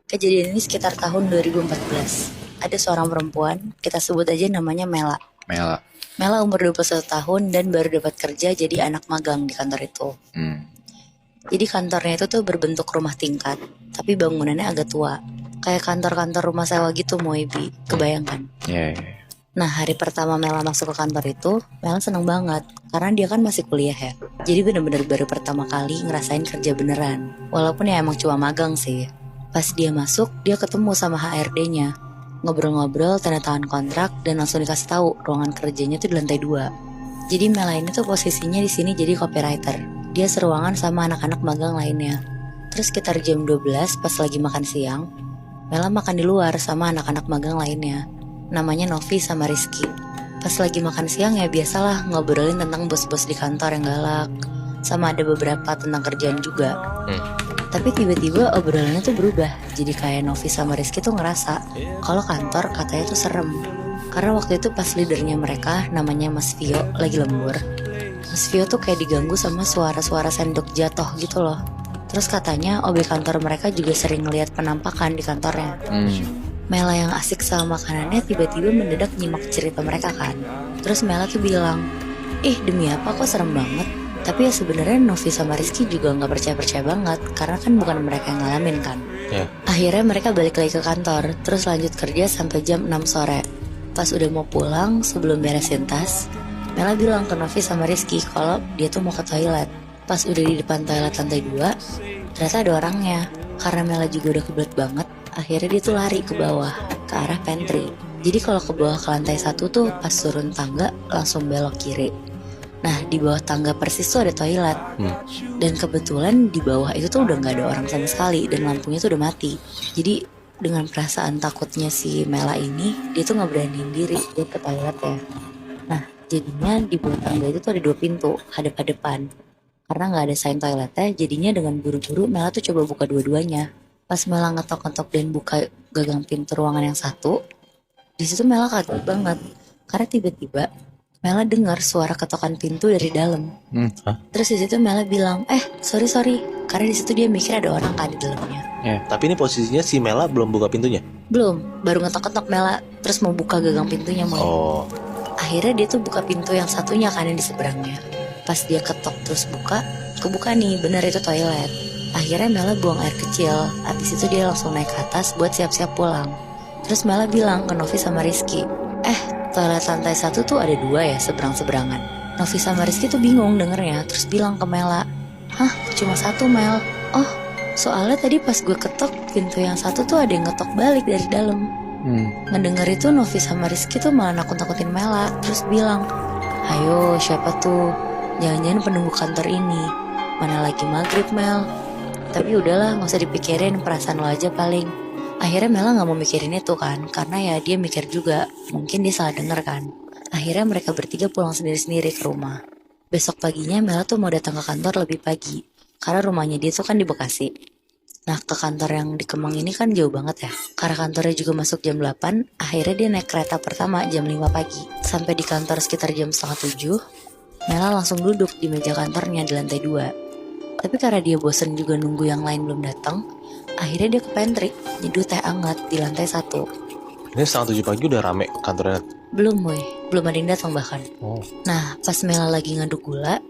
Kejadian ini sekitar tahun 2014. Ada seorang perempuan, kita sebut aja namanya Mela. Mela. Mela umur 21 tahun dan baru dapat kerja jadi anak magang di kantor itu. Jadi kantornya itu tuh berbentuk rumah tingkat, tapi bangunannya agak tua. Kayak kantor-kantor rumah sewa gitu, Moebi. Kebayangkan? Iya. Nah, hari pertama Mela masuk ke kantor itu, Mela seneng banget. Karena dia kan masih kuliah ya. Jadi bener-bener baru pertama kali ngerasain kerja beneran. Walaupun ya emang cuma magang sih. Pas dia masuk, dia ketemu sama HRD-nya. Ngobrol-ngobrol, tanda tangan kontrak, dan langsung dikasih tahu ruangan kerjanya tuh di lantai 2. Jadi Mela ini tuh posisinya di sini jadi copywriter. Dia seruangan sama anak-anak magang lainnya. Terus sekitar jam 12 pas lagi makan siang, Mela makan di luar sama anak-anak magang lainnya. Namanya Novi sama Rizky. Pas lagi makan siang ya biasalah ngobrolin tentang bos-bos di kantor yang galak. Sama ada beberapa tentang kerjaan juga. Tapi tiba-tiba obrolannya tuh berubah. Jadi kayak Novi sama Rizky tuh ngerasa kalau kantor katanya tuh serem. Karena waktu itu pas leadernya mereka namanya Mas Vio lagi lembur. Mas Vio tuh kayak diganggu sama suara-suara sendok jatuh gitu loh. Terus katanya OB kantor mereka juga sering ngeliat penampakan di kantornya. Mela yang asik sama makanannya tiba-tiba mendadak nyimak cerita mereka kan. Terus Mela tuh bilang, demi apa kok serem banget. Tapi ya sebenarnya Novi sama Rizky juga gak percaya-percaya banget. Karena kan bukan mereka yang ngalamin kan. Akhirnya mereka balik lagi ke kantor. Terus lanjut kerja sampai jam 6 sore. Pas udah mau pulang sebelum beresin tas, Mela bilang ke Novi sama Rizky kalau dia tuh mau ke toilet. Pas udah di depan toilet lantai 2, ternyata ada orangnya. Karena Mela juga udah kebelet banget, akhirnya dia tuh lari ke bawah, ke arah pantry. Jadi kalau ke bawah ke lantai 1 tuh pas turun tangga langsung belok kiri. Nah di bawah tangga persis tuh ada toilet. Dan kebetulan di bawah itu tuh udah gak ada orang sama sekali dan lampunya tuh udah mati. Jadi dengan perasaan takutnya si Mela ini, dia tuh gak beraniin diri dia ke toilet ya. Nah jadinya di bawah tangga itu tuh ada 2 pintu, hadap-hadapan. Karena gak ada sign toiletnya, jadinya dengan buru-buru Mela tuh coba buka dua-duanya. Pas Mela ngetok-ngetok dan buka gagang pintu ruangan yang satu, di situ Mela kaget banget. Karena tiba-tiba Mela dengar suara ketokan pintu dari dalam. Terus di situ Mela bilang, sorry, karena di situ dia mikir ada orang kan di dalamnya. Tapi ini posisinya si Mela belum buka pintunya? Belum, baru ngetok-ngetok Mela, terus mau buka gagang pintunya mau. Akhirnya dia tuh buka pintu yang satunya kan yang di seberangnya. Pas dia ketok terus buka, kebuka nih, bener itu toilet. Akhirnya Mela buang air kecil, habis itu dia langsung naik ke atas buat siap-siap pulang. Terus Mela bilang ke Novi sama Rizky, toilet lantai 1 tuh ada 2 ya seberang-seberangan. Novi sama Rizky tuh bingung dengernya, terus bilang ke Mela, cuma 1 Mel. Oh, soalnya tadi pas gue ketok pintu yang 1 tuh ada yang ngetok balik dari dalam. Ngedenger itu Novi sama Rizky tuh malah nakut-nakutin Mela, terus bilang, ayo siapa tuh? Jangan-jangan penunggu kantor ini. Mana lagi maghrib Mel. Tapi udahlah gak usah dipikirin, perasaan lo aja paling. Akhirnya Mela gak mau mikirin itu kan, karena ya dia mikir juga, mungkin dia salah denger kan. Akhirnya mereka bertiga pulang sendiri-sendiri ke rumah. Besok paginya Mela tuh mau datang ke kantor lebih pagi, karena rumahnya dia tuh kan di Bekasi. Nah ke kantor yang di Kemang ini kan jauh banget ya. Karena kantornya juga masuk jam 8, akhirnya dia naik kereta pertama jam 5 pagi. Sampai di kantor sekitar jam setengah 7, Mela langsung duduk di meja kantornya di lantai 2. Tapi karena dia bosen juga nunggu yang lain belum datang, akhirnya dia ke pantry nyeduh teh hangat di lantai 1. Ini setengah 7 pagi udah rame kantornya? Belum ada yang datang bahkan. Nah pas Mela lagi ngaduk gula,